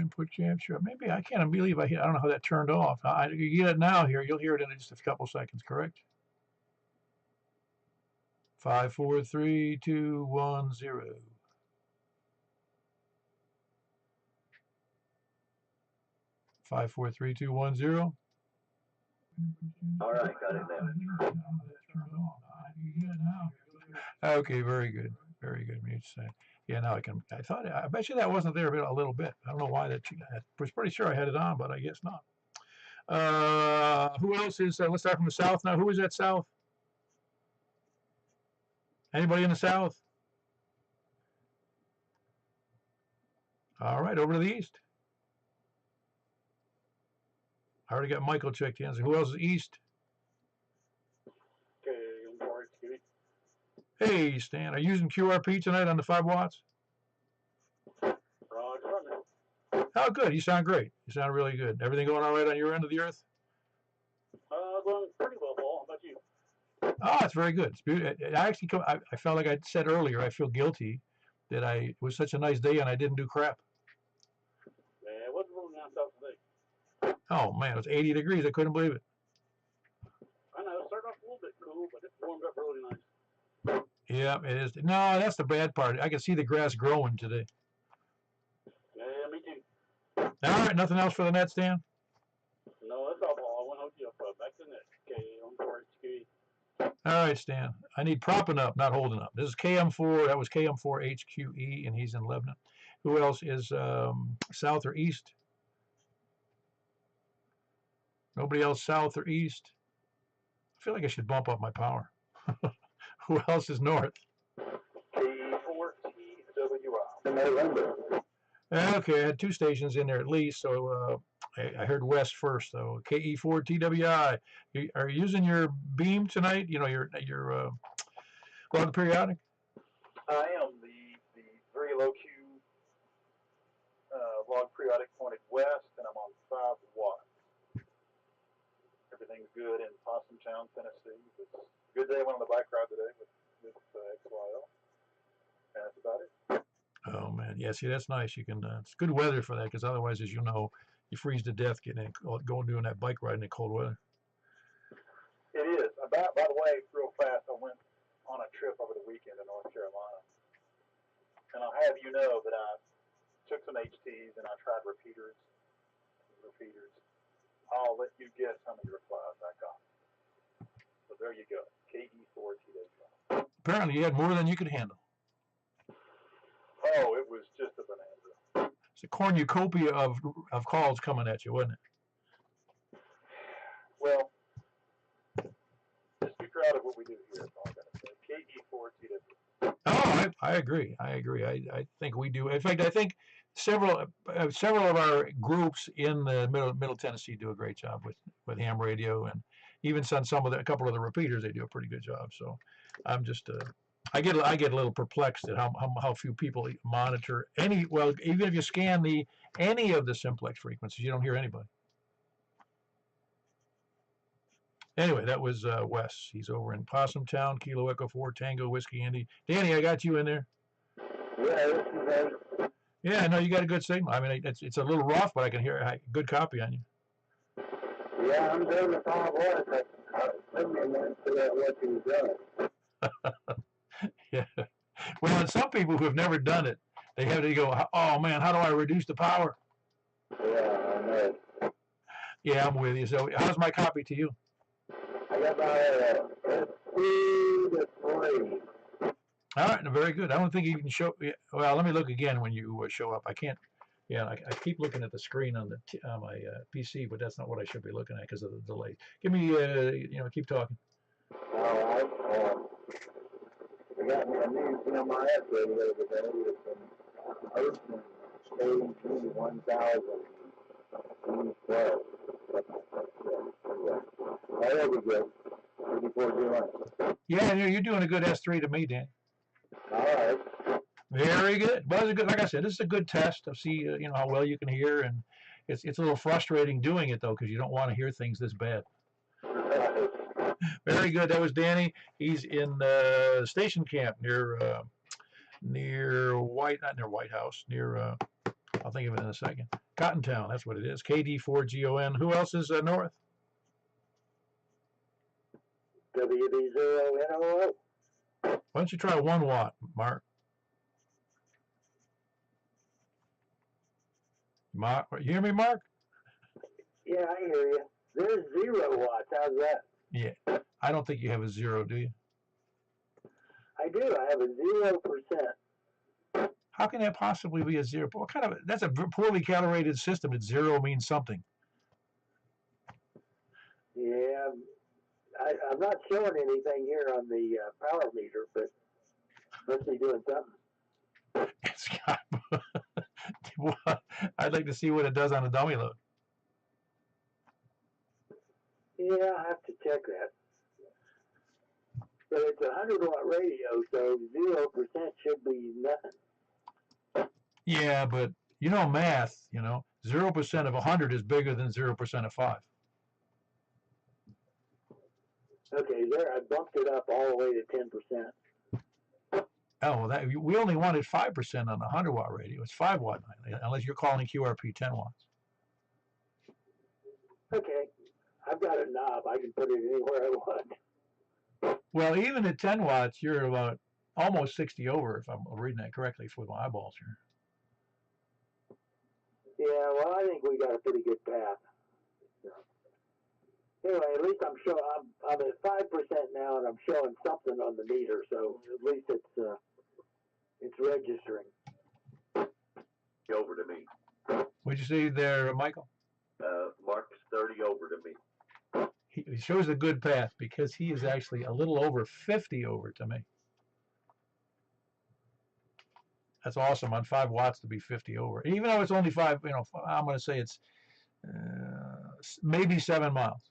input capture. Maybe I can't believe I don't know how that turned off. You get it now here. You'll hear it in just a couple seconds, correct? 5, 4, 3, 2, 1, 0. Five, four, three, two, 1, 0. All right, got it now. Okay, very good. Very good. Mute say. Yeah, now I can. I bet you that wasn't there a little bit. I don't know why that. I was pretty sure I had it on, but I guess not. Who else is? Let's start from the south now. Who is that south? Anybody in the south? All right, over to the east. I already got Michael checked in. So who else is east? Okay, hey, Stan, are you using QRP tonight on the 5 watts? Oh, good. You sound great. You sound really good. Everything going all right on your end of the earth? Going pretty well, Paul. How about you? Oh, it's very good. It's beautiful. I felt like I said earlier, I feel guilty that it was such a nice day and I didn't do crap. Man, it wasn't really nice out today. Oh, man, it was 80 degrees. I couldn't believe it. I know. It started off a little bit cool, but it warmed up really nice. Yeah, it is. No, that's the bad part. I can see the grass growing today. Yeah, me too. All right, nothing else for the net, Stan? No, that's all, Paul. I want to hook you up. Back to the net. Okay, on board. All right, Stan. I need propping up, not holding up. This is KM4. That was KM4 HQE, and he's in Lebanon. Who else is south or east? Nobody else south or east? I feel like I should bump up my power. Who else is north? K4TWI. Okay, I had 2 stations in there at least, so I heard west first, though. KE4TWI. Are you using your beam tonight? You know, your log periodic? I am the very low Q log periodic pointed west, and I'm on 5 watts. Everything's good in Possum Town, Tennessee. It's a good day. I went on the bike ride today with XYL, and that's about it. Oh man, yeah. See, that's nice. You can. It's good weather for that, because otherwise, as you know, you freeze to death going doing that bike ride in the cold weather. It is. By the way, real fast, I went on a trip over the weekend in North Carolina, and I'll have you know that I took some HTs and I tried repeaters. I'll let you guess how many replies I got. So there you go. KE4TWI. Apparently, you had more than you could handle. Oh, it was just a bonanza. It's a cornucopia of calls coming at you, wasn't it? Well, just be proud of what we do here. That's all I got to say. KE4TWI. Oh, I agree. I think we do. In fact, I think several of our groups in the middle Tennessee do a great job with ham radio, and even a couple of the repeaters, they do a pretty good job. So I'm just I get a little perplexed at how few people monitor any. Well, even if you scan any of the simplex frequencies, you don't hear anybody. Anyway, that was Wes. He's over in Possum Town, Kilo Echo 4 Tango Whiskey Andy. Danny, I got you in there. Yeah, I know you got a good signal. I mean, it's a little rough, but I can hear a good copy on you. Yeah, I'm doing the 5 watts. Yeah. Well, and some people who have never done it, they have to go, oh man, how do I reduce the power? Yeah, I know. Yeah, I'm with you. So how's my copy to you? I got my 2 to 3. All right, very good. I don't think you can show. Well, let me look again when you show up. I can't. Yeah, I keep looking at the screen on my PC, but that's not what I should be looking at because of the delay. Give me, keep talking. All right. I got my new my app radio today with an Ocean Stage 1000. There we go. Yeah, you're doing a good S3 to me, Dan. All right. Very good. Well, it's good. Like I said, this is a good test to see how well you can hear, and it's a little frustrating doing it though because you don't want to hear things this bad. Very good. That was Danny. He's in station camp near White House. I'll think of it in a second. Cottontown, that's what it is. KD4GON. Who else is north? WB0NOO. Why don't you try 1 watt, Mark? Mark, you hear me, Mark? Yeah, I hear you. There's 0 watts. How's that? Yeah. I don't think you have a 0, do you? I do. I have a 0%. How can that possibly be a 0? What kind of, that's a poorly calibrated system. That 0 means something. Yeah, I'm not showing anything here on the power meter, but must be doing something. It's got, well, I'd like to see what it does on a dummy load. Yeah, I have to check that. But it's a 100-watt radio, so 0% should be nothing. Yeah, but you know math, 0% of 100 is bigger than 0% of 5. Okay, there, I bumped it up all the way to 10%. Oh, well, we only wanted 5% on a 100-watt radio. It's 5 watt, unless you're calling QRP 10 watts. Okay, I've got a knob. I can put it anywhere I want. Well, even at 10 watts, you're about almost 60 over, if I'm reading that correctly with my eyeballs here. Yeah, well, I think we got a pretty good path. Anyway, at least I'm showing. I'm at 5% now, and I'm showing something on the meter. So at least it's registering. Over to me. What'd you say there, Michael? Mark's 30 over to me. He shows a good path because he is actually a little over 50 over to me. That's awesome on 5 watts to be 50 over. Even though it's only 5, I'm going to say it's maybe 7 miles.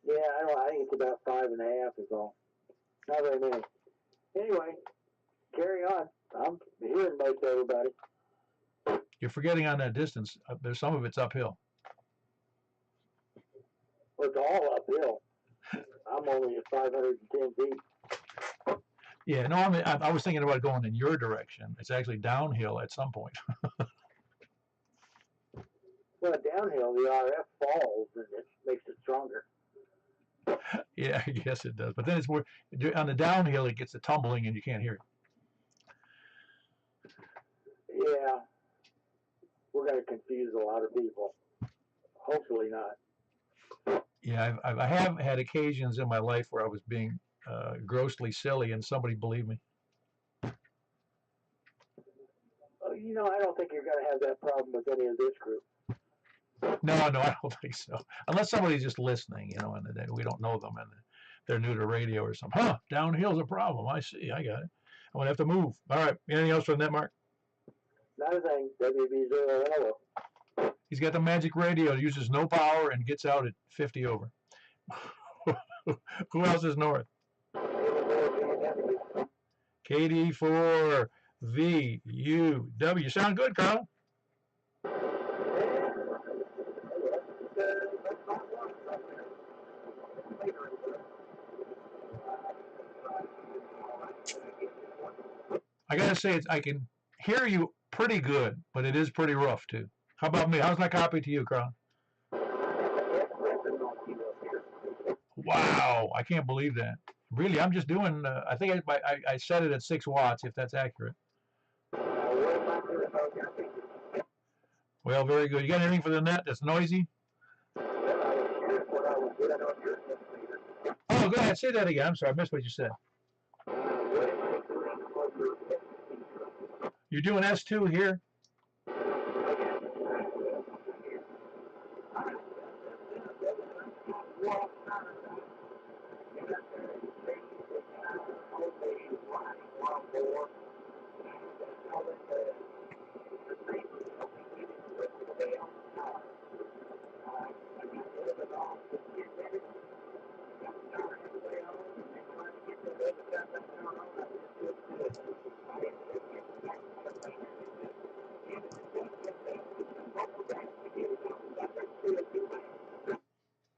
Yeah, I think it's about 5.5 is all. Not very many. Anyway, carry on. I'm hearing most everybody. You're forgetting on that distance. There's some of it's uphill. Well, it's all uphill. I'm only at 510 feet. Yeah, no, I was thinking about going in your direction. It's actually downhill at some point. Well, downhill, the RF falls, and it makes it stronger. Yeah, I guess it does. But then it's more on the downhill. It gets the tumbling, and you can't hear it. Yeah, we're going to confuse a lot of people. Hopefully not. Yeah, I have had occasions in my life where I was being grossly silly, and somebody believed me. I don't think you're going to have that problem with any of this group. No, I don't think so. Unless somebody's just listening, and we don't know them, and they're new to radio or something. Huh, downhill's a problem. I see. I got it. I'm going to have to move. All right. Anything else from that, Mark? Not a thing. WB0. He's got the magic radio. It uses no power and gets out at 50 over. Who else is north? KD4VUW. You sound good, Carl. I gotta say, I can hear you pretty good, but it is pretty rough too. How about me? How's my copy to you, Carl? Wow, I can't believe that. Really, I'm just doing. I think I set it at 6 watts, if that's accurate. Well, very good. You got anything for the net that's noisy? Oh, go ahead. Say that again. I'm sorry, I missed what you said. You're doing S2 here?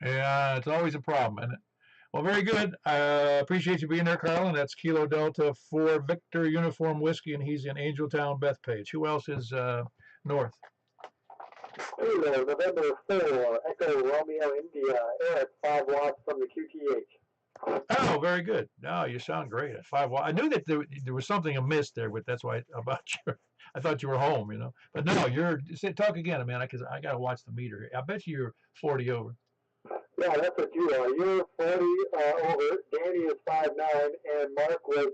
Yeah, it's always a problem, isn't it? Well, very good. Appreciate you being there, Carl. And that's Kilo Delta 4 Victor Uniform Whiskey, and he's in Angeltown, Bethpage. Who else is North. Kilo, November 4, Echo Romeo India, Eric, 5 watts from the QTH. Oh, very good. No, you sound great at 5 watts. I knew that there was something amiss there, but that's why about you. I thought you were home, you know. But no, talk again, man, because I got to watch the meter. I bet you're 40 over. Yeah, that's what you are. You're 40 over. Danny is 5'9", and Mark was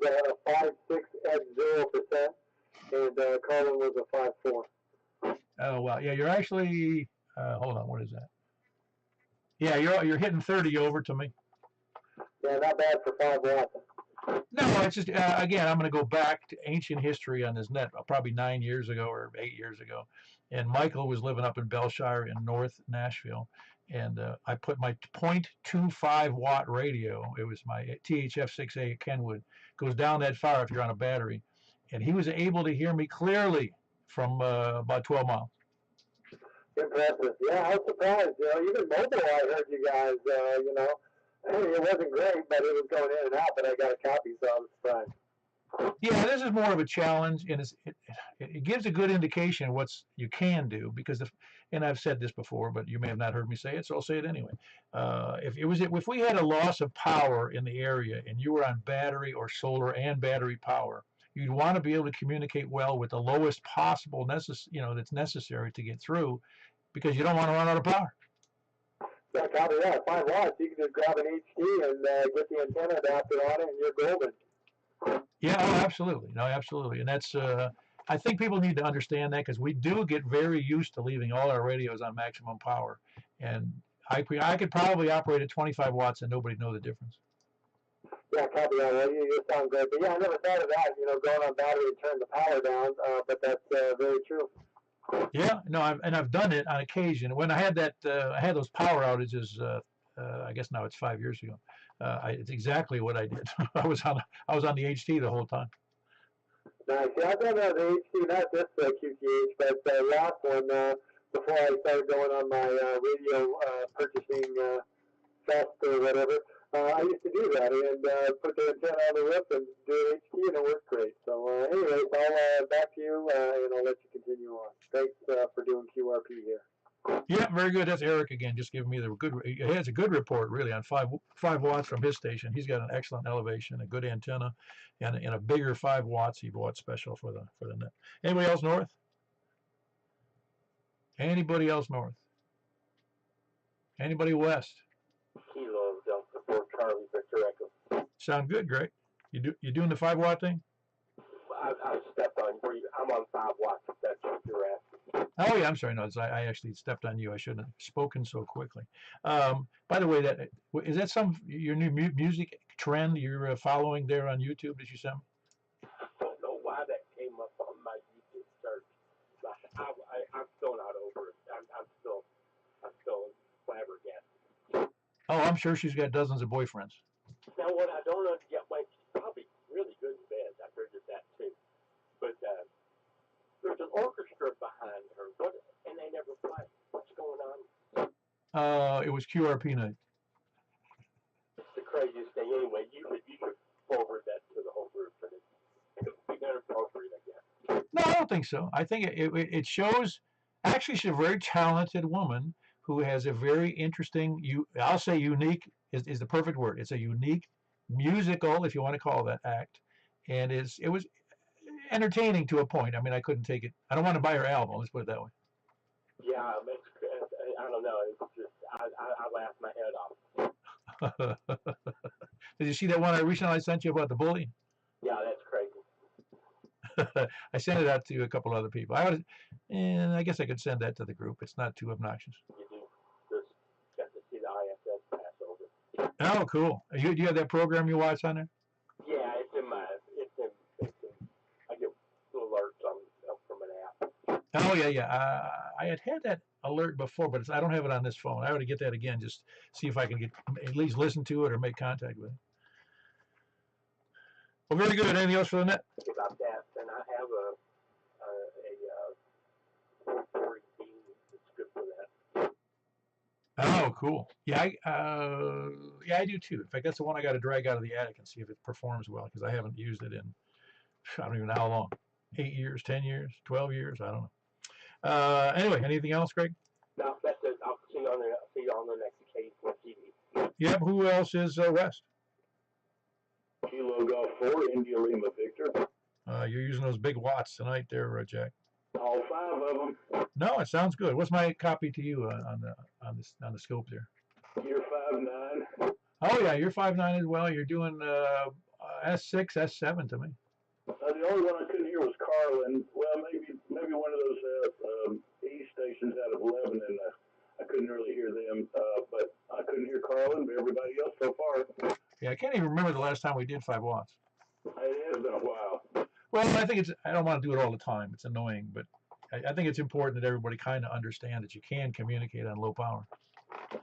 5'6" at 0%, and Colin was a 5'4". Oh, well, yeah, you're actually, hold on, what is that? Yeah, you're hitting 30 over to me. Yeah, not bad for 5 watts. No, it's just, again, I'm going to go back to ancient history on this net, probably 9 years ago or 8 years ago. And Michael was living up in Belshire in North Nashville. And I put my 0.25 watt radio, it was my THF6A Kenwood, goes down that far if you're on a battery. And he was able to hear me clearly from about 12 miles. Impressive. Yeah, I was surprised. You know, even mobile, I heard you guys, you know. It wasn't great, but it was going in and out, but I got a copy, so I was surprised. Yeah, this is more of a challenge, and it gives a good indication of what you can do, because and I've said this before, but you may have not heard me say it, so I'll say it anyway. If we had a loss of power in the area and you were on battery or solar and battery power, you'd want to be able to communicate well with the lowest possible that's necessary to get through, because you don't want to run out of power. Yeah, copy that. 5 watts, you can just grab an HT and get the antenna adapter on it, and you're golden. Yeah, oh, absolutely. No, absolutely. And that's, I think people need to understand that, because we do get very used to leaving all our radios on maximum power. And I could probably operate at 25 watts and nobody'd know the difference. Yeah, copy that. Well, you sound good. But yeah, I never thought of that, you know, going on battery and turn the power down, but that's very true. Yeah, no, I've done it on occasion. When I had I had those power outages. I guess now it's 5 years ago. It's exactly what I did. I was on the HT the whole time. Nice. Yeah, I've done the HT, not this QTH, but the last one before I started going on my radio purchasing fest or whatever. I used to do that and put the antenna on the roof and do an HT, and it worked great. So anyways, I'll back to you, and I'll let you continue on. Thanks for doing QRP here. Yeah, very good. That's Eric again, just giving me he has a good report really on 5 watts from his station. He's got an excellent elevation, a good antenna, and a bigger 5 watts he bought special for the net. Anybody else north? Anybody else north? Anybody west? Kilo Delta 4 Charlie Victor Echo. Sound good, Greg. You doing the 5 watt thing? I stepped on you. I'm on 5 watts. If that's what you're asking. Oh yeah, I'm sorry. No, I actually stepped on you. I shouldn't have spoken so quickly. By the way, is that your new music trend you're following there on YouTube that you sent me? I don't know why that came up on my YouTube search. I'm still not over it. I'm still flabbergasted. Oh, I'm sure she's got dozens of boyfriends. Now, what I don't understand, well, she's probably really good in bed. I figured that too. But there's an orchestra behind her, and they never play. What's going on? It was QRP night. It's the craziest thing. Anyway, you could forward that to the whole group, and it would be inappropriate, I guess. No, I don't think so. I think it shows. Actually, she's a very talented woman who has a very interesting, I'll say unique is the perfect word. It's a unique musical, if you want to call that, act. And it was entertaining to a point. I mean, I couldn't take it. I don't want to buy her album. Let's put it that way. Yeah, I don't know. It's just, I laughed my head off. Did you see that one I recently sent you about the bully? Yeah, that's crazy. I sent it out to a couple other people. And I guess I could send that to the group. It's not too obnoxious. You just got to see the ISS pass over. Oh, cool. Do you have that program you watch on there? Yeah, it's in. I get little alerts from an app. Oh yeah. I had that alert before, but I don't have it on this phone. I ought to get that again, just see if I can at least listen to it or make contact with it. Well, very good. Anything else for the net? About that, and I have a 440 beam that's good for that. Oh, cool. Yeah, I do too. In fact, that's the one I got to drag out of the attic and see if it performs well, because I haven't used it in I don't even know how long. 8 years, 10 years, 12 years. I don't know. Anyway, anything else, Greg? No, that's it. I'll see you on the next occasion on TV. Yep. Who else is West? Kilo Golf 4, India Lima Victor. You're using those big watts tonight, there, Jack. All 5 of them. No, it sounds good. What's my copy to you on the scope there? You're 5'9". Oh yeah, you're 5'9" as well. You're doing S6, S7 to me. The only one I couldn't hear was Carlin. Well, maybe one of those E stations out of Lebanon. I couldn't really hear them, but I couldn't hear Carlin. But everybody else so far. Yeah, I can't even remember the last time we did 5 watts. It has been a while. Well, I don't want to do it all the time. It's annoying, but I think it's important that everybody kind of understand that you can communicate on low power.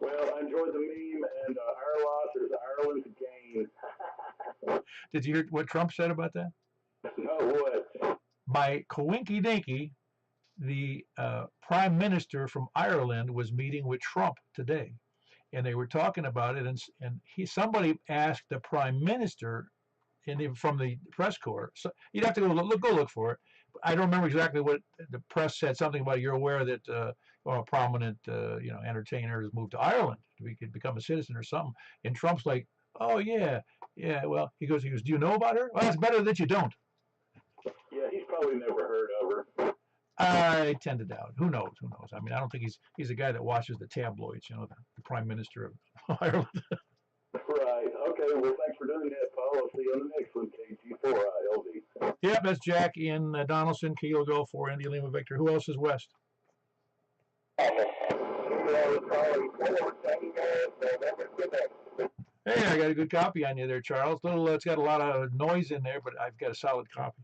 Well, I enjoyed the meme, and our loss is Ireland's gain. Did you hear what Trump said about that? No, what? By coinky dinky, the prime minister from Ireland was meeting with Trump today, and they were talking about it. And somebody asked the prime minister, from the press corps. So you'd have to go look for it. I don't remember exactly what the press said. Something about you're aware that a prominent entertainer has moved to Ireland. We could become a citizen or something. And Trump's like, oh yeah. Well, he goes. Do you know about her? Well, it's better that you don't. Yeah, he's probably never heard of her. I tend to doubt. Who knows? I mean, I don't think he's a guy that watches the tabloids. The prime minister of Ireland. Right. Okay. Well, thanks for doing that, Paul. I'll see you on the next one, KG4ILD. Yeah, that's Jack in Donaldson, Kilo Golf 4, India Lima Victor. Who else is West? Hey, I got a good copy on you there, Charles. It's got a lot of noise in there, but I've got a solid copy.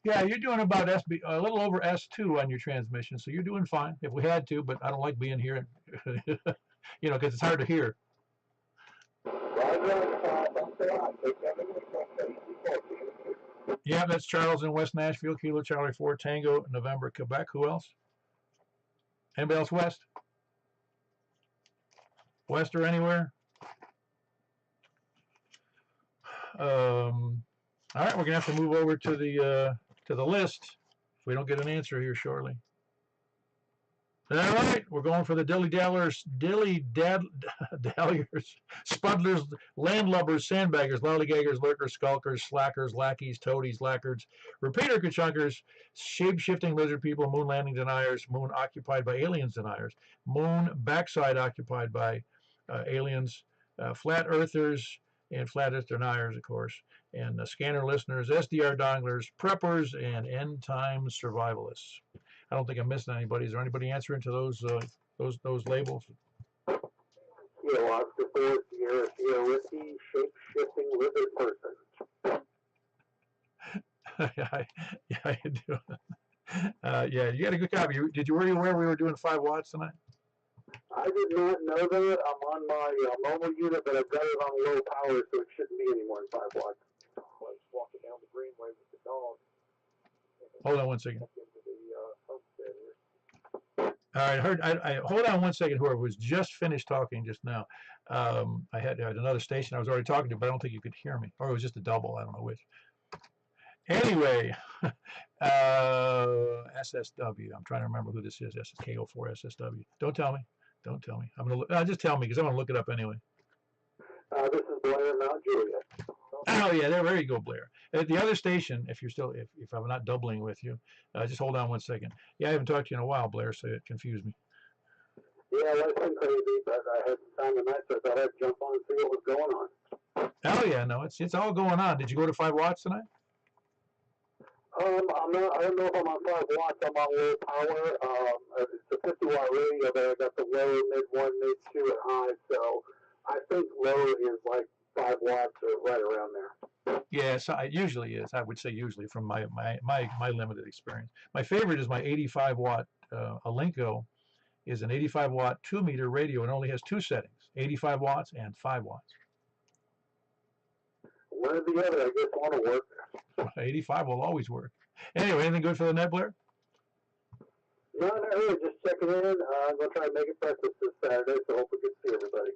Yeah, you're doing about a little over S2 on your transmission, so you're doing fine. If we had to, but I don't like being here, because it's hard to hear. Yeah, that's Charles in West Nashville, Kilo Charlie 4 Tango, November, Quebec. Who else? Anybody else West? West or anywhere? All right, we're gonna have to move over to the list if we don't get an answer here shortly. All right, we're going for the dilly-dallers, spuddlers, landlubbers, sandbaggers, lollygaggers, lurkers, skulkers, slackers, lackeys, toadies, lackards, repeater kachunkers, shape-shifting lizard people, moon landing deniers, moon occupied by aliens deniers, moon backside occupied by aliens, flat earthers, and flat earth deniers, of course, and scanner listeners, SDR donglers, preppers, and end time survivalists. I don't think I'm missing anybody. Is there anybody answering to those labels? Oscar 4, Sierra Whiskey, shape-shifting lizard person. I do. Yeah, you got a good copy. Did you aware we were doing 5 watts tonight? I did not know that. I'm on my mobile unit, but I've got it on low power, so it shouldn't be any more than 5 watts. I was walking down the greenway with the dog. Hold on one second. All right, hold on one second. Whoever was just finished talking just now, I had another station I was already talking to, but I don't think you could hear me, or it was just a double. I don't know which. Anyway, SSW. I'm trying to remember who this is. SSKO4 SSW. Don't tell me. I'm gonna just tell me because I'm gonna look it up anyway. This is Blair, Mount Juliet. Oh yeah, there you go, Blair. At the other station, if I'm not doubling with you, just hold on one second. Yeah, I haven't talked to you in a while, Blair, so it confused me. Yeah, well, it's been crazy, but I had some time tonight, so I thought I'd jump on and see what was going on. Oh yeah, no, it's all going on. Did you go to 5 watts tonight? I don't know if I'm on 5 watts. I'm on low power. It's a 50-watt radio, but I got the low, mid 1, mid 2, and high. So I think low is like 5 watts or right around there. Yes, it usually is. I would say usually from my limited experience. My favorite is my 85 watt Alinco. Is an 85 watt 2-meter radio and only has 2 settings: 85 watts and 5 watts. One or the other, I guess, want to work. 85 will always work. Anyway, anything good for the net, Blair? No, not really. Just checking in. I'm going to try to make it breakfast this Saturday, so hope we can see everybody.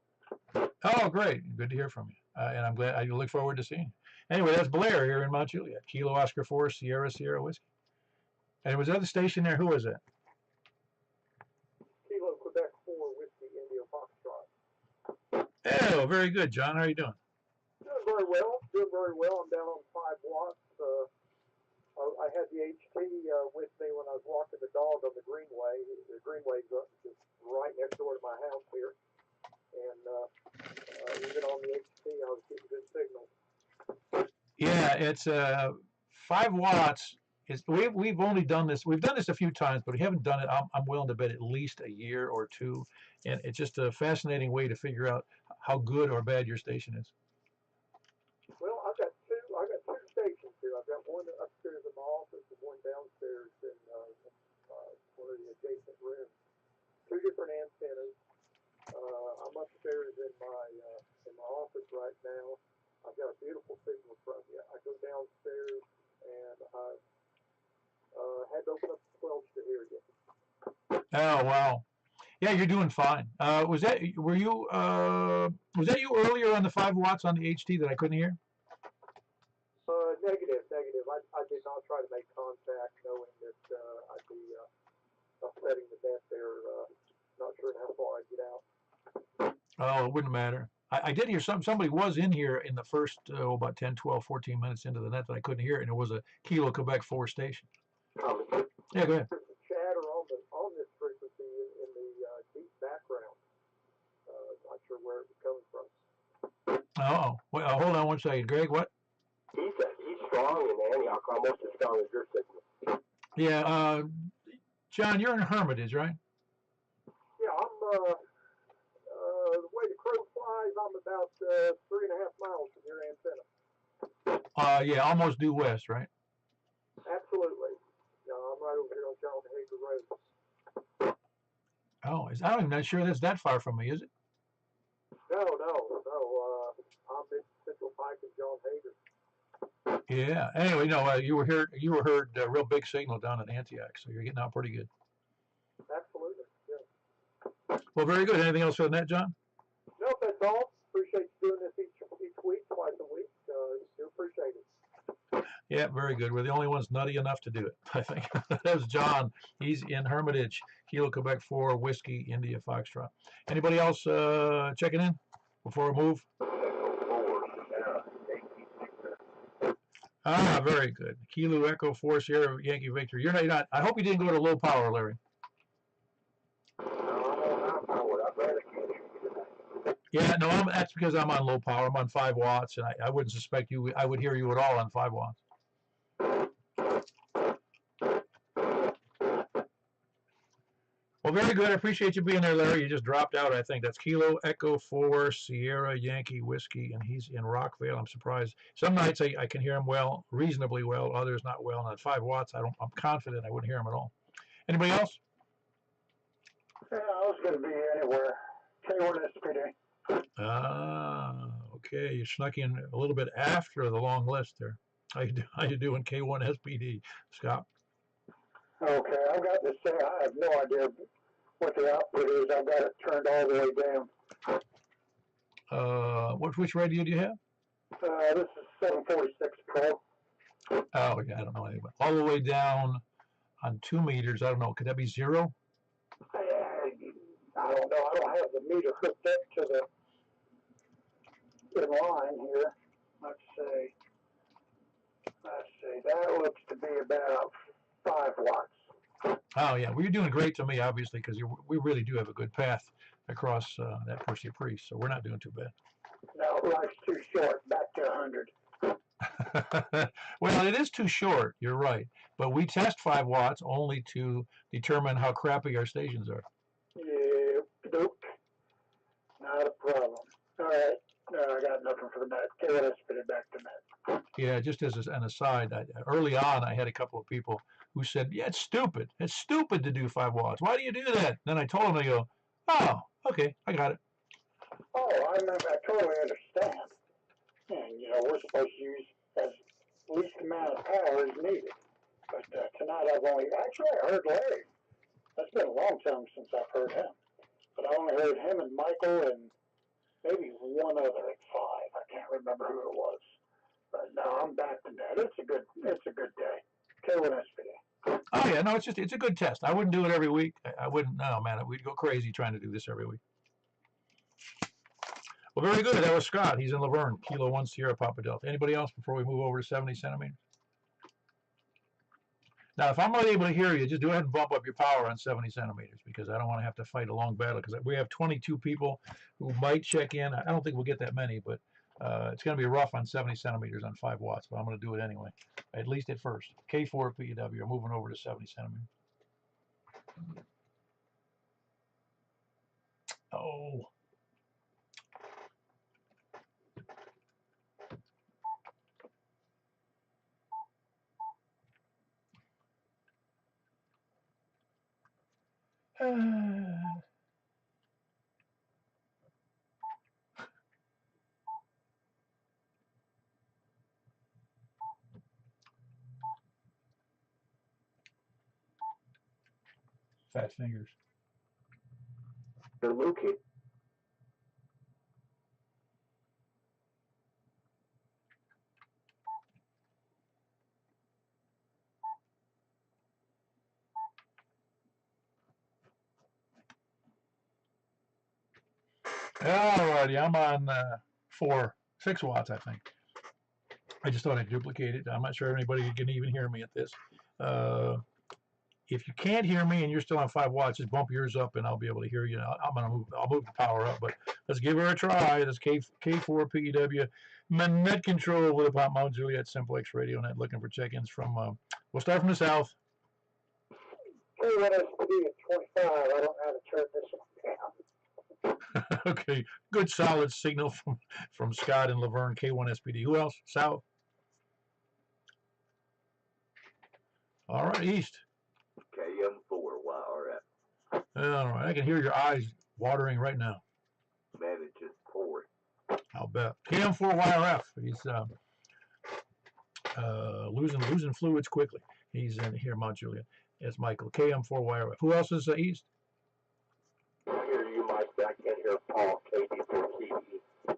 Oh, great. Good to hear from you. And I'm glad. I look forward to seeing you. Anyway, that's Blair here in Mount Juliet. Kilo Oscar 4 Sierra Sierra Whiskey. And was the other station there? Who was that? Kilo Quebec 4 Whiskey India Foxtrot. Oh, very good, John. How are you doing? Doing very well. Doing very well. I'm down on 5 watts. I had the HT with me when I was walking the dog on the Greenway. The Greenway's just right next door to my house here. And even on the HT, I was getting good signals. Yeah, it's 5 watts. We've only done this. We've done this a few times, but we haven't done it. I'm willing to bet at least a year or two, and it's just a fascinating way to figure out how good or bad your station is. Well, I've got two stations here. I've got one upstairs in my office and one downstairs in one of the adjacent rooms. Two different antennas. I'm upstairs in my office right now. I've got a beautiful signal from you. I go downstairs and I had to open up the squelch to hear you. Oh wow, yeah, you're doing fine. Was that you earlier on the 5 watts on the HT that I couldn't hear? Negative. I did not try to make contact, knowing that I'd be upsetting the net there. Not sure how far I'd get out. Oh, it wouldn't matter. I did hear somebody was in here in the first about 10, 12, 14 minutes into the net that I couldn't hear, and it was a Kilo Quebec 4 station. Yeah, go ahead. There's some chatter on this frequency in the deep background. Not sure where it was coming from. Oh, well, hold on one second, Greg. What? He's strong in Antioch, almost as strong as your signal. Yeah, John, you're in Hermitage, right? Yeah, I'm the way the crow flies, I'm about 3.5 miles from your antenna. Yeah, almost due west, right? Absolutely. I'm right over here on John Hager Road. Oh, I'm not sure that's that far from me, is it? No. I'm in Central Pike and John Hager. Yeah. Anyway, no, you were heard real big signal down in Antioch, so you're getting out pretty good. Absolutely. Yeah. Well, very good. Anything else for the net, John? No, that's all. Appreciate you doing this each week, twice a week. Do appreciate it. Yeah, very good. We're the only ones nutty enough to do it, I think. That was John. He's in Hermitage, Kilo Quebec 4 Whiskey India Foxtrot. Anybody else checking in before we move? Ah, very good. Kilo Echo 4 Sierra Yankee Victor. You're not. I hope you didn't go to low power, Larry. Yeah, no, that's because I'm on low power. I'm on 5 watts, and I wouldn't suspect you. I would hear you at all on 5 watts. Well, very good. I appreciate you being there, Larry. You just dropped out, I think. That's Kilo Echo 4 Sierra Yankee Whiskey, and he's in Rockville. I'm surprised. Some nights I can hear him well, reasonably well. Others not well. And at 5 watts, I'm confident I wouldn't hear him at all. Anybody else? Yeah, I was going to be anywhere. K1 SPD. Ah, okay. You snuck in a little bit after the long list there. How you doing, K1 SPD, Scott? Okay, I've got to say I have no idea what the output is. I've got it turned all the way down. Which radio do you have? This is 746 Pro. Oh, yeah, I don't know anything. All the way down on 2 meters. I don't know. Could that be 0? I don't know. I don't have the meter hooked up to the in line here. Let's see. That looks to be about 5 watts. Oh, yeah. Well, you're doing great to me, obviously, because we really do have a good path across that Percy Priest, so we're not doing too bad. No, life's too short. Back to 100. Well, it is too short. You're right. But we test 5 watts only to determine how crappy our stations are. Yeah, nope. Not a problem. All right. No, I got nothing for the net. Okay, let's put it back to net. Yeah, just as an aside, early on I had a couple of people who said, yeah, it's stupid. It's stupid to do 5 watts. Why do you do that? Then I told them, I go, oh, okay, I got it. Oh, I totally understand. And, we're supposed to use as least amount of power as needed. But tonight I heard Larry. That's been a long time since I've heard him. But I only heard him and Michael and maybe one other at 5. I can't remember who it was. But no, I'm back to that. It's a good day. K1SPD. Oh yeah, no, it's a good test. I wouldn't do it every week. I wouldn't. No, man, we'd go crazy trying to do this every week. Well, very good. That was Scott. He's in Laverne, Kilo 1 Sierra Papa Delta. Anybody else before we move over to 70 centimeters? Now, if I'm not able to hear you, just go ahead and bump up your power on 70 centimeters because I don't want to have to fight a long battle because we have 22 people who might check in. I don't think we'll get that many, but it's going to be rough on 70 centimeters on 5 watts, but I'm going to do it anyway, at least at first. K4 PEW, are moving over to 70 centimeters. Oh. Fat fingers. They're located. Alrighty, I'm on 6 watts, I think. I just thought I'd duplicate it. I'm not sure anybody can even hear me at this. If you can't hear me and you're still on 5 watts, just bump yours up and I'll be able to hear you. I'll move the power up, but let's give her a try. That's K4 PEW, net control with a Pop Mount Juliet Simplex Radio net. Looking for check-ins from. We'll start from the south. K1SPD is 25. I don't know how to turn this one down. Okay, good solid signal from Scott and Laverne, K1SPD. Who else? South. All right, east. KM4YRF. All right, I can hear your eyes watering right now. Man, it's just pouring. I'll bet. KM4YRF. He's losing fluids quickly. He's in here, Mount Juliet. It's Michael. KM4YRF. Who else is east? I hear you, Mike. I can't hear Paul. KD4CE.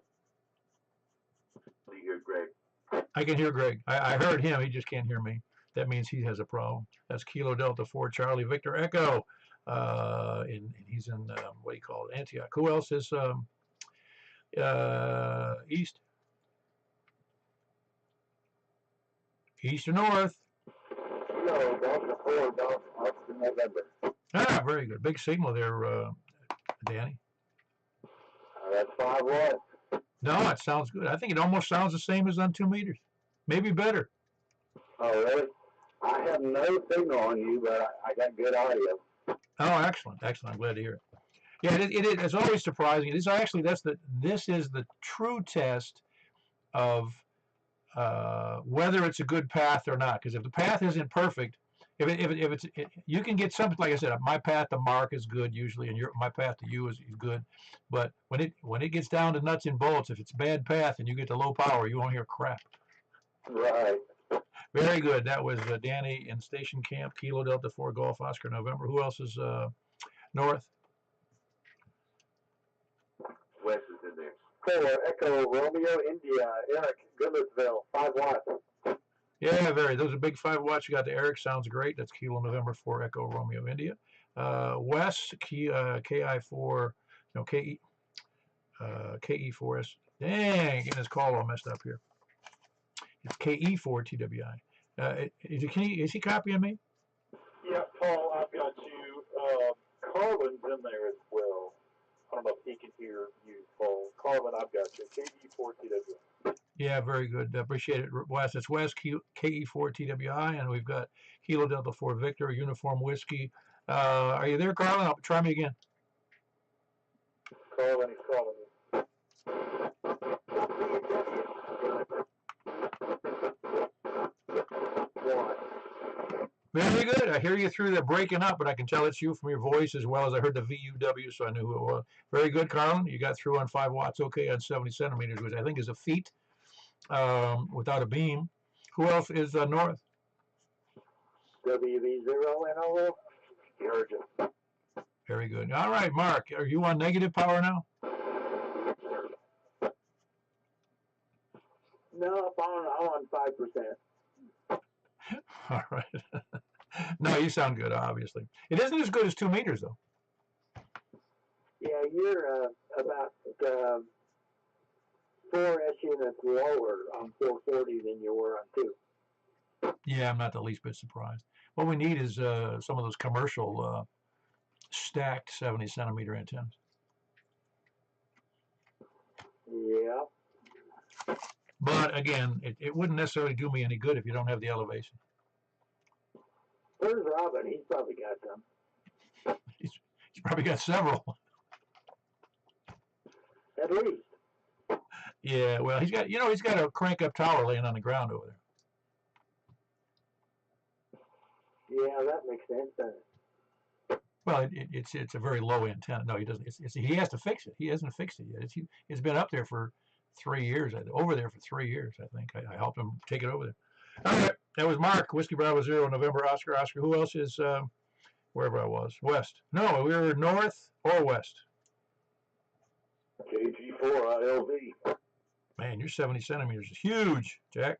Do you hear Greg? I can hear Greg. I heard him. He just can't hear me. That means he has a problem. That's Kilo Delta 4 Charlie Victor Echo. And he's in, what do you call it, Antioch. Who else is east? East or north? No, Delta 4, Delta November. Ah, very good. Big signal there, Danny. That's 5 watts. No, it sounds good. I think it almost sounds the same as on 2 meters. Maybe better. Oh, really? I have no signal on you, but I got good audio. Oh, excellent, excellent. I'm glad to hear it. Yeah, it's always surprising. This is the true test of whether it's a good path or not. Because if the path isn't perfect, you can get something like I said. My path to Mark is good usually, and my path to you is good. But when it gets down to nuts and bolts, if it's a bad path and you get to low power, you won't hear crap. Right. Very good. That was Danny in Station Camp, Kilo Delta 4 Golf Oscar November. Who else is north? Wes is in there. 4 Echo Romeo India. Eric Goodlettsville. 5 watts. Yeah, those are big 5 watts. You got the Eric. Sounds great. That's Kilo November 4 Echo Romeo India. Wes KI4 no KE4S. Dang, getting his call all messed up here. It's KE4 TWI. Is he copying me? Yeah, Paul, I've got you. Carlin's in there as well. I don't know if he can hear you, Paul. Carlin, I've got you. KE4 TWI. Yeah, very good. Appreciate it, Wes. It's Wes KE4 TWI, and we've got Kilo Delta 4 Victor Uniform Whiskey. Are you there, Carlin? Try me again. Carlin, he's calling you. Very good. I hear you through the breaking up, but I can tell it's you from your voice as well as I heard the VUW, so I knew who it was. Very good, Carlin. You got through on 5 watts, okay, on 70 centimeters, which I think is a feat without a beam. Who else is north? WV0NO. Georgia. Very good. All right, Mark, are you on negative power now? No, I'm on 5%. All right. No, you sound good, obviously. It isn't as good as 2 meters, though. Yeah, you're about 4 units lower on 440 than you were on 2. Yeah, I'm not the least bit surprised. What we need is some of those commercial stacked 70 centimeter antennas. Yeah. But again, it wouldn't necessarily do me any good if you don't have the elevation. Where's Robin? He's probably got some. He's probably got several. At least. Yeah, well, he's got a crank up tower laying on the ground over there. Yeah, that makes sense, doesn't it? Well, it's a very low antenna. No, he doesn't. He has to fix it. He hasn't fixed it yet. It's been up there for 3 years. Over there for 3 years, I think. I helped him take it over there. All right, that was Mark, Whiskey Bravo 0, November Oscar. Who else is wherever I was? West. No, we were north or west. KG4ILV. Man, your 70 centimeters is huge, Jack.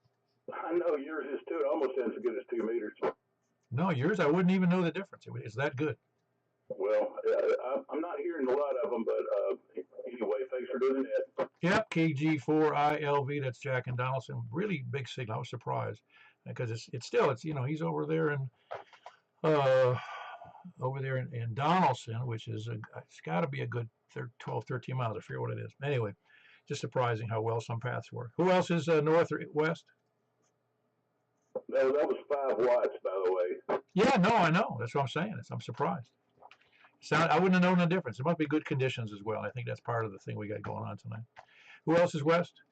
I know yours is too. It almost as good as 2 meters. No, yours, I wouldn't even know the difference. It's that good. Well, I'm not hearing a lot of them, but anyway, thanks for doing that. Yep, KG4ILV. That's Jack and Donaldson. Really big signal. I was surprised because it's he's over there in Donaldson, which is it's got to be a good 12, 13 miles. I forget what it is. Anyway, just surprising how well some paths work. Who else is north or west? No, that was 5 watts, by the way. Yeah, no, I know. That's what I'm saying. I'm surprised. I wouldn't have known the difference. It must be good conditions as well. I think that's part of the thing we got going on tonight. Who else is west?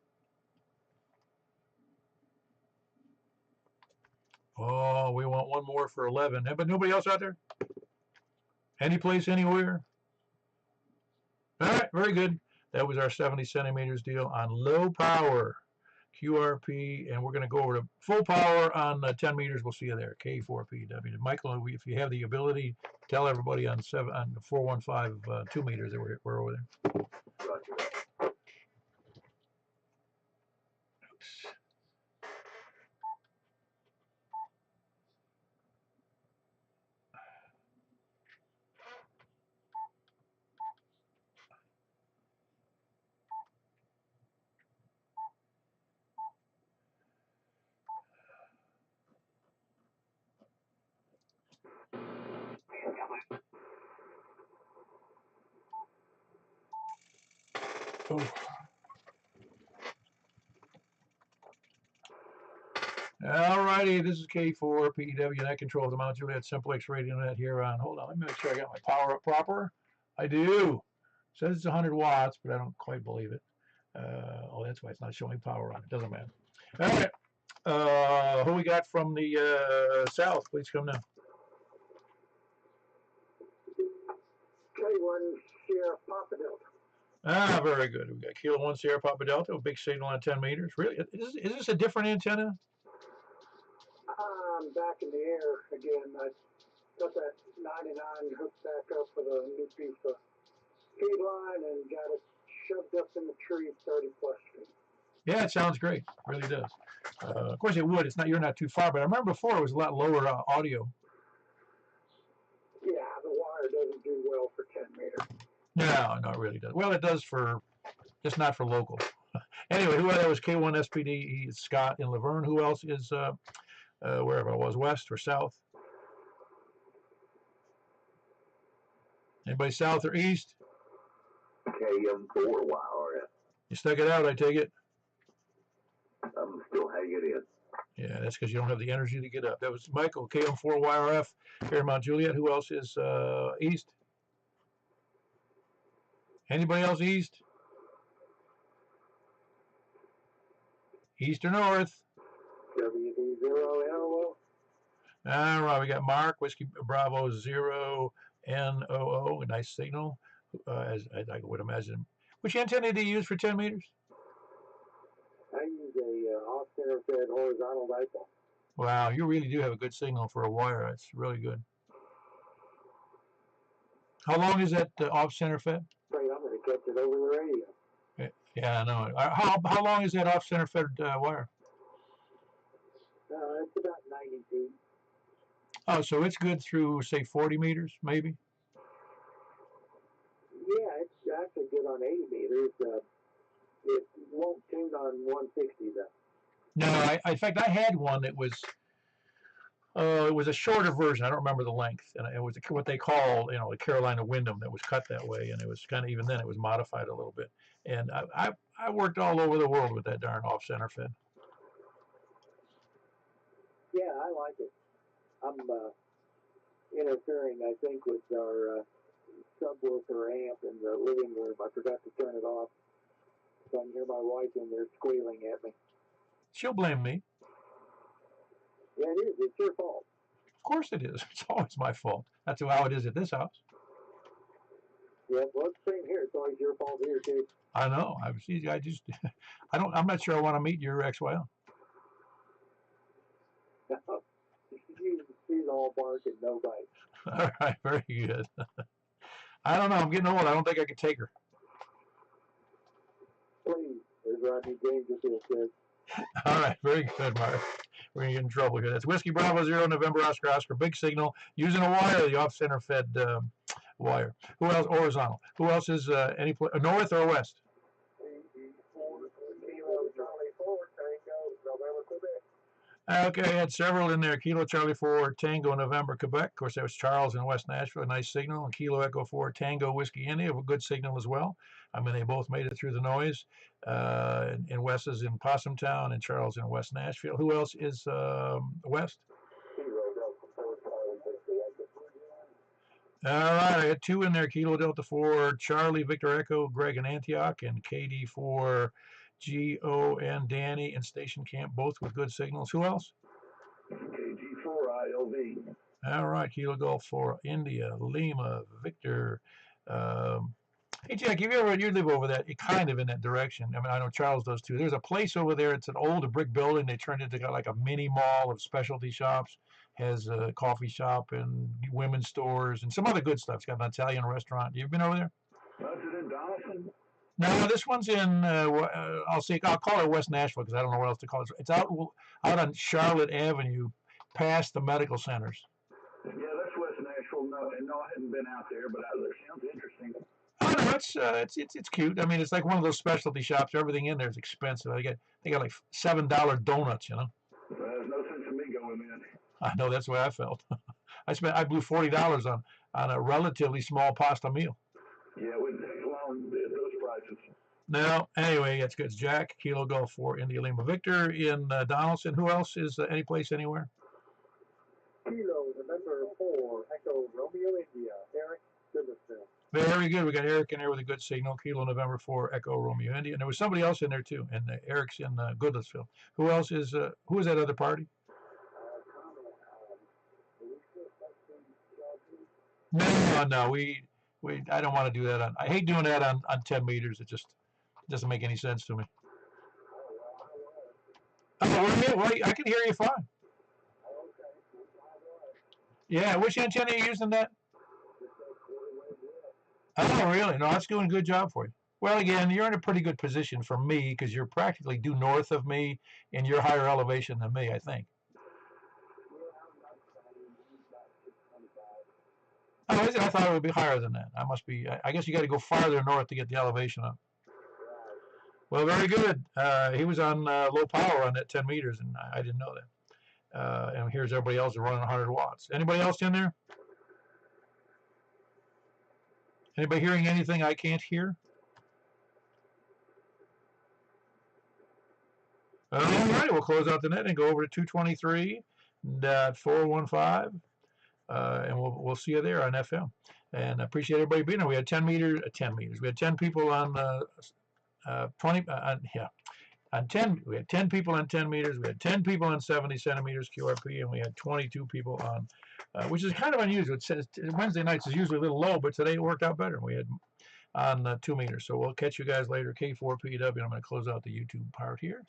Oh, we want one more for 11. But nobody else out there? Any place, anywhere? All right, very good. That was our 70 centimeters deal on low power QRP, and we're going to go over to full power on 10 meters. We'll see you there. K4PW. Michael, if you have the ability, tell everybody on 415 2 meters that we're over there. Roger. Oops. Oh. All righty, this is K4PW, and I control the Mount Juliet Simplex Radio Net here on. Hold on, let me make sure I got my power up proper. I do. It says it's 100 watts, but I don't quite believe it. That's why it's not showing power on it. Doesn't matter. All right. Who we got from the south? Please come now. K1 Sierra Papa Delta. Ah, very good. We got Kilo 1 Sierra Papa Delta, a big signal on 10 meters. Really? Is this a different antenna? I'm back in the air again. I got that 99 hooked back up with a new piece of feed line and got it shoved up in the tree 30 plus feet. Yeah, it sounds great. It really does. Of course it would. You're not too far, but I remember before it was a lot lower audio. Yeah, the wire doesn't do well for 10 meters. No, it really does. Well, it does just not for local. Anyway, that was K1 SPD, Scott in Laverne. Who else is wherever I was, west or south? Anybody south or east? KM4YRF. You stuck it out, I take it? I'm still hanging in. Yeah, that's because you don't have the energy to get up. That was Michael, KM4YRF, here in Mount Juliet. Who else is east? Anybody else east? East or north? WD0NOO. All right, we got Mark, Whiskey Bravo 0NOO, a nice signal, as I would imagine. Which antenna do you use for 10 meters? I use a off-center fed horizontal dipole. Wow, you really do have a good signal for a wire. That's really good. How long is that off-center fed? Afraid I'm going to catch it over the radio. Yeah, I know. How long is that off center fed wire? It's about 90 feet. Oh, so it's good through say 40 meters, maybe. Yeah, it's actually good on 80 meters. It won't tune on 160 though. No, in fact I had one that was. It was a shorter version. I don't remember the length, and it was what they call, a Carolina Wyndham that was cut that way, and it was kind of even then it was modified a little bit. And I worked all over the world with that darn off center fed. Yeah, I like it. I'm interfering, I think, with our subwoofer amp in the living room. I forgot to turn it off, so I can hear my wife in there squealing at me. She'll blame me. Yeah, it is. It's your fault. Of course it is. It's always my fault. That's how it is at this house. Yeah, well, it's the same here. It's always your fault here too. I know. I'm not sure I want to meet your ex-wife. She's all bark and no bite. All right, very good. I don't know. I'm getting old. I don't think I could take her. Please, as Rodney Dangerfield says. All right, very good, Mark. We're going to get in trouble here. That's Whiskey Bravo 0, November Oscar Oscar, big signal, using a wire, the off-center fed wire. Who else? Horizontal. Who else is any north or west? Okay, I had several in there. Kilo Charlie 4 Tango November Quebec. Of course, that was Charles in West Nashville, a nice signal. And Kilo Echo 4 Tango Whiskey India, a good signal as well. I mean, they both made it through the noise. And Wes is in Possum Town, and Charles in West Nashville. Who else is west? All right, I had 2 in there. Kilo Delta 4 Charlie Victor Echo Greg in Antioch, and KD 4 GO and Danny in Station Camp, both with good signals. Who else? KG4ILV. All right, Kilo Golf 4 India, Lima, Victor. Hey, Jack, you live over that, kind of in that direction. I mean, I know Charles does too. There's a place over there. It's an old brick building. They turned it into like a mini mall of specialty shops. Has a coffee shop and women's stores and some other good stuff. It's got an Italian restaurant. You've been over there? Is it in Donaldson? No, this one's in. I'll call it West Nashville because I don't know what else to call it. It's out on Charlotte Avenue, past the medical centers. Yeah, that's West Nashville. No, I hadn't been out there, but it sounds interesting. Oh no, it's cute. I mean, it's like one of those specialty shops. Everything in there is expensive. They got like $7 donuts. There's no sense in me going in. I know, that's the way I felt. I blew $40 on a relatively small pasta meal. Yeah, it wouldn't take long at those prices. No, anyway, that's good. It's Jack, Kilo Golf 4 India Lima Victor in Donaldson. Who else is any place anywhere? Kilo November 4 Echo Romeo India Eric Goodlettsville. Very good. We got Eric in there with a good signal. Kilo November 4 Echo Romeo India. And there was somebody else in there too. And Eric's in Goodlettsville. Who else is? Who is that other party? No. I don't want to do that. I hate doing that on 10 meters. It just doesn't make any sense to me. Oh, well, I can hear you fine. Yeah, which antenna are you using that? Oh, really? No, that's doing a good job for you. Well, again, you're in a pretty good position for me because you're practically due north of me and you're higher elevation than me, I think. Oh, is it? I thought it would be higher than that. I guess you got to go farther north to get the elevation up. Well, very good. He was on low power on that 10 meters, and I didn't know that. And here's everybody else running 100 watts. Anybody else in there? Anybody hearing anything I can't hear? All right, we'll close out the net and go over to 223.415. And we'll see you there on FM. And I appreciate everybody being there. We had 10 meters. We had 10 people on 20. On 10. We had 10 people on 10 meters. We had 10 people on 70 centimeters QRP, and we had 22 people on, which is kind of unusual. It says Wednesday nights is usually a little low, but today it worked out better. We had on 2 meters. So we'll catch you guys later. K4PW. I'm going to close out the YouTube part here.